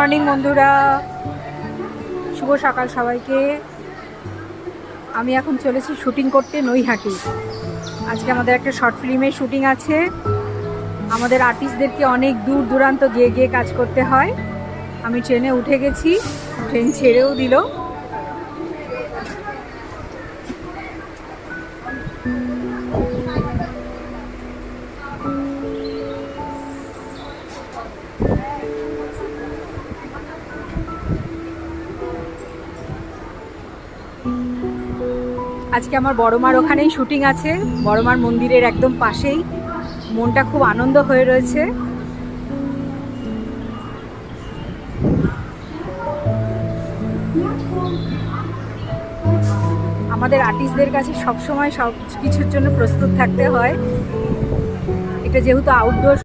Morning বন্ধুরা, শুভ সকাল সবাইকে। আমি এখন চলেছি শুটিং করতে নৈহাটি। আজকে আমাদের একটা শর্ট ফিল্মের শুটিং আছে। আমাদের আর্টিস্টদেরকে অনেক দূর দূরান্ত গিয়ে গিয়ে কাজ করতে হয়। আমি ট্রেনে উঠে গেছি, ট্রেন ছেড়েও দিল। আজকে আমার বড়মার ওখানেই শুটিং আছে, বড়মার মন্দিরের একদম পাশেই। মনটা খুব আনন্দ হয়ে রয়েছে। আমাদের আর্টিস্টদের কাছে সবসময় সব কিছুর জন্য প্রস্তুত থাকতে হয়। এটা যেহেতু আউটডোর